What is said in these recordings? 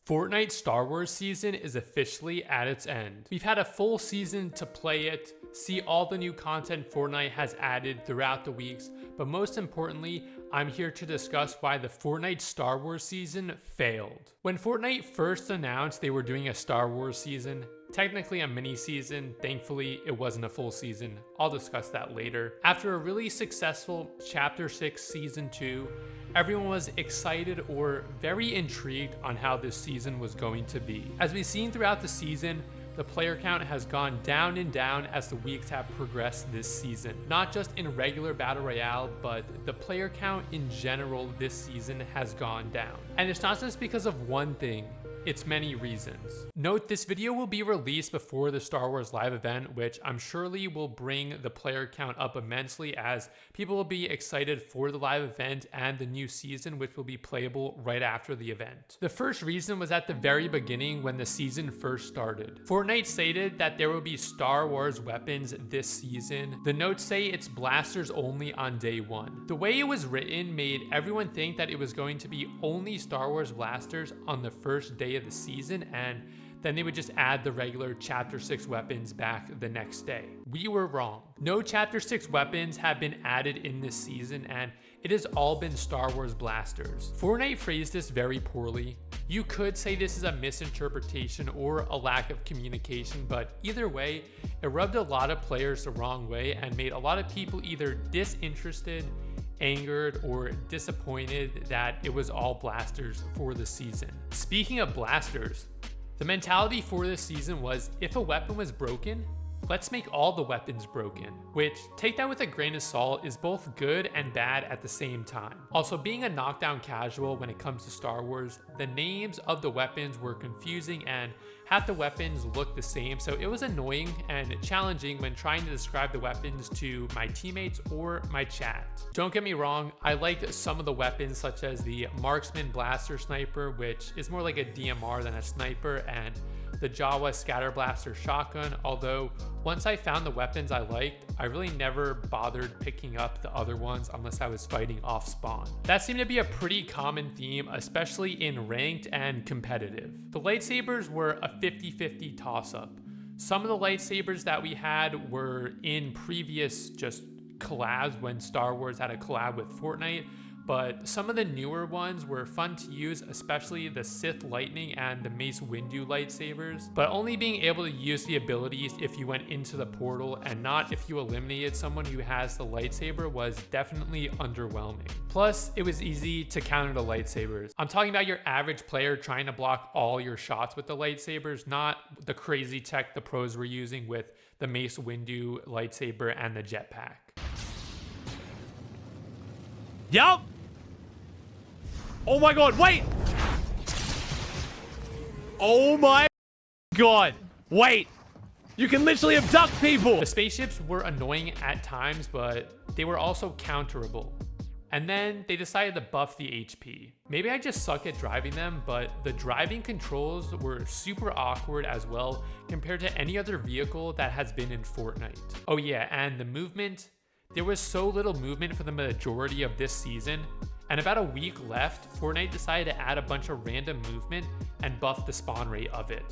Fortnite Star Wars season is officially at its end. We've had a full season to play it, see all the new content Fortnite has added throughout the weeks, but most importantly, I'm here to discuss why the Fortnite Star Wars season failed. When Fortnite first announced they were doing a Star Wars season, technically a mini season, thankfully it wasn't a full season. I'll discuss that later. After a really successful Chapter 6 Season 2, everyone was excited or very intrigued on how this season was going to be. As we've seen throughout the season, the player count has gone down and down as the weeks have progressed this season. Not just in regular Battle Royale, but the player count in general this season has gone down. And it's not just because of one thing. It's many reasons. Note, this video will be released before the Star Wars live event, which I'm surely will bring the player count up immensely as people will be excited for the live event and the new season, which will be playable right after the event. The first reason was at the very beginning when the season first started. Fortnite stated that there will be Star Wars weapons this season. The notes say it's blasters only on day one. The way it was written made everyone think that it was going to be only Star Wars blasters on the first day of the season, and then they would just add the regular Chapter 6 weapons back the next day. We were wrong. No Chapter 6 weapons have been added in this season, and it has all been Star Wars blasters. Fortnite phrased this very poorly. You could say this is a misinterpretation or a lack of communication, but either way, it rubbed a lot of players the wrong way and made a lot of people either disinterested, angered, or disappointed that it was all blasters for the season. Speaking of blasters, the mentality for this season was if a weapon was broken, let's make all the weapons broken, which, take that with a grain of salt, is both good and bad at the same time. Also, being a knockdown casual when it comes to Star Wars, the names of the weapons were confusing and half the weapons looked the same, so it was annoying and challenging when trying to describe the weapons to my teammates or my chat. Don't get me wrong, I liked some of the weapons such as the Marksman Blaster Sniper, which is more like a DMR than a sniper, and the Jawa Scatter Blaster Shotgun, although once I found the weapons I liked, I really never bothered picking up the other ones unless I was fighting off spawn. That seemed to be a pretty common theme, especially in ranked and competitive. The lightsabers were a 50-50 toss-up. Some of the lightsabers that we had were in previous just collabs when Star Wars had a collab with Fortnite, but some of the newer ones were fun to use, especially the Sith Lightning and the Mace Windu lightsabers, but only being able to use the abilities if you went into the portal and not if you eliminated someone who has the lightsaber was definitely underwhelming. Plus, it was easy to counter the lightsabers. I'm talking about your average player trying to block all your shots with the lightsabers, not the crazy tech the pros were using with the Mace Windu lightsaber and the jetpack. Yup! Oh my god, wait! Oh my god, wait! You can literally abduct people! The spaceships were annoying at times, but they were also counterable. And then they decided to buff the HP. Maybe I just suck at driving them, but the driving controls were super awkward as well compared to any other vehicle that has been in Fortnite. Oh yeah, and the movement. There was so little movement for the majority of this season, and about a week left, Fortnite decided to add a bunch of random movement and buff the spawn rate of it.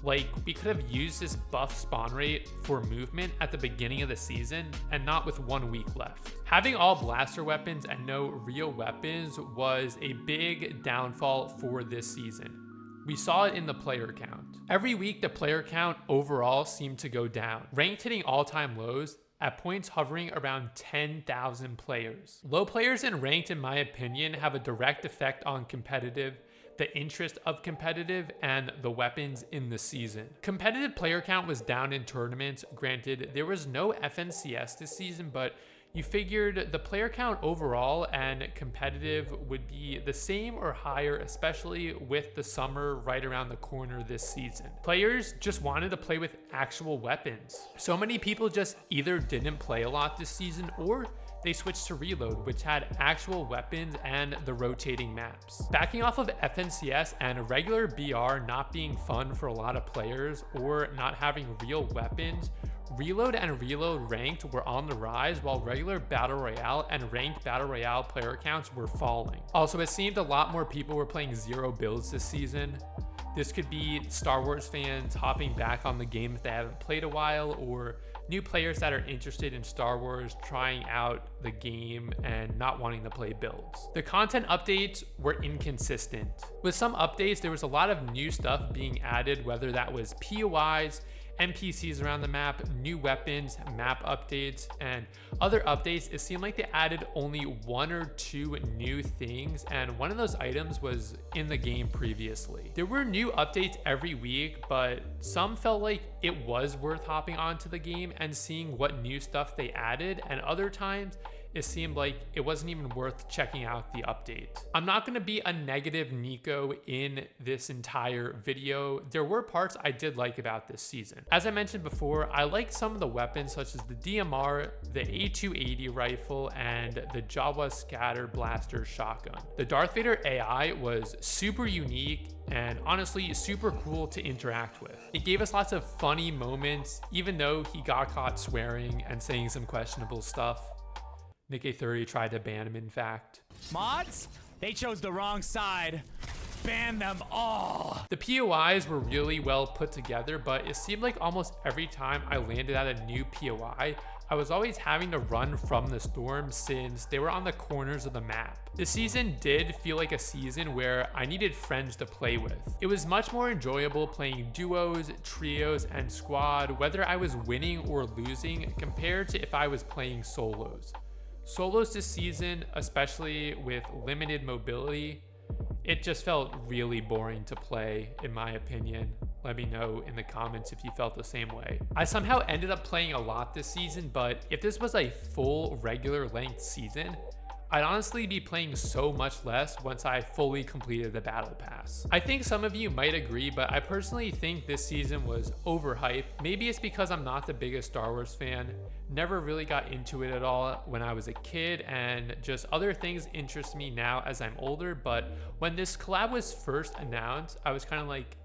Like, we could have used this buff spawn rate for movement at the beginning of the season and not with 1 week left. Having all blaster weapons and no real weapons was a big downfall for this season. We saw it in the player count. Every week, the player count overall seemed to go down, ranked hitting all-time lows, at points hovering around 10,000 players. Low players in ranked, in my opinion, have a direct effect on competitive, the interest of competitive, and the weapons in the season. Competitive player count was down in tournaments. Granted, there was no FNCS this season, but you figured the player count overall and competitive would be the same or higher, especially with the summer right around the corner this season. Players just wanted to play with actual weapons. So many people just either didn't play a lot this season or they switched to Reload, which had actual weapons and the rotating maps. Backing off of FNCS and regular BR not being fun for a lot of players or not having real weapons Reload and Reload ranked were on the rise, while regular Battle Royale and ranked Battle Royale player counts were falling. Also, it seemed a lot more people were playing zero builds this season. This could be Star Wars fans hopping back on the game if they haven't played a while, or new players that are interested in Star Wars trying out the game and not wanting to play builds. The content updates were inconsistent. With some updates, there was a lot of new stuff being added, whether that was POIs, NPCs around the map, new weapons, map updates, and other updates. It seemed like they added only 1 or 2 new things, and one of those items was in the game previously. There were new updates every week, but some felt like it was worth hopping onto the game and seeing what new stuff they added, and other times it seemed like it wasn't even worth checking out the update. I'm not gonna be a negative Nico in this entire video. There were parts I did like about this season. As I mentioned before, I liked some of the weapons such as the DMR, the A280 rifle, and the Jawa Scatter Blaster shotgun. The Darth Vader AI was super unique and honestly super cool to interact with. It gave us lots of funny moments, even though he got caught swearing and saying some questionable stuff. Nick A30 tried to ban him, in fact. Mods? They chose the wrong side. Ban them all. The POIs were really well put together, but it seemed like almost every time I landed at a new POI, I was always having to run from the storm since they were on the corners of the map. The season did feel like a season where I needed friends to play with. It was much more enjoyable playing duos, trios, and squad, whether I was winning or losing, compared to if I was playing solos. Solos this season, especially with limited mobility, it just felt really boring to play, in my opinion. Let me know in the comments if you felt the same way. I somehow ended up playing a lot this season, but if this was a full regular length season, I'd honestly be playing so much less once I fully completed the battle pass. I think some of you might agree, but I personally think this season was overhyped. Maybe it's because I'm not the biggest Star Wars fan, never really got into it at all when I was a kid, and just other things interest me now as I'm older. But when this collab was first announced, I was kind of like,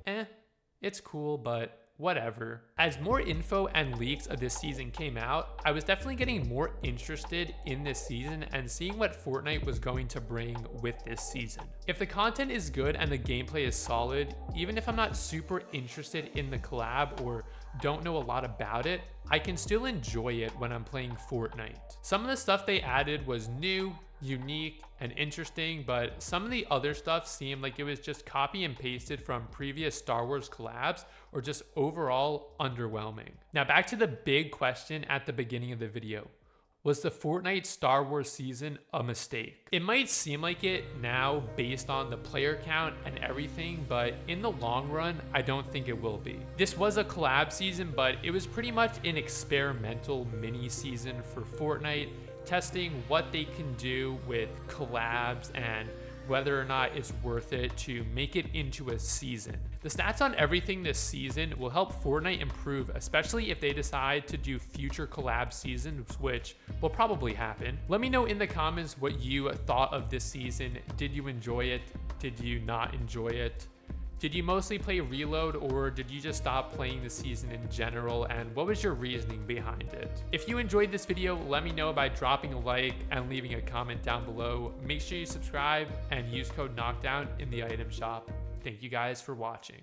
it's cool, but whatever. As more info and leaks of this season came out, I was definitely getting more interested in this season and seeing what Fortnite was going to bring with this season. If the content is good and the gameplay is solid, even if I'm not super interested in the collab or don't know a lot about it, I can still enjoy it when I'm playing Fortnite. Some of the stuff they added was new, unique, and interesting, but some of the other stuff seemed like it was just copy and pasted from previous Star Wars collabs or just overall underwhelming. Now back to the big question at the beginning of the video. Was the Fortnite Star Wars season a mistake? It might seem like it now based on the player count and everything, but in the long run, I don't think it will be. This was a collab season, but it was pretty much an experimental mini season for Fortnite, testing what they can do with collabs and whether or not it's worth it to make it into a season. The stats on everything this season will help Fortnite improve, especially if they decide to do future collab seasons, which will probably happen. Let me know in the comments what you thought of this season. Did you enjoy it? Did you not enjoy it? Did you mostly play Reload, or did you just stop playing the season in general, and what was your reasoning behind it? If you enjoyed this video, let me know by dropping a like and leaving a comment down below. Make sure you subscribe and use code KNOCKDOWN in the item shop. Thank you guys for watching.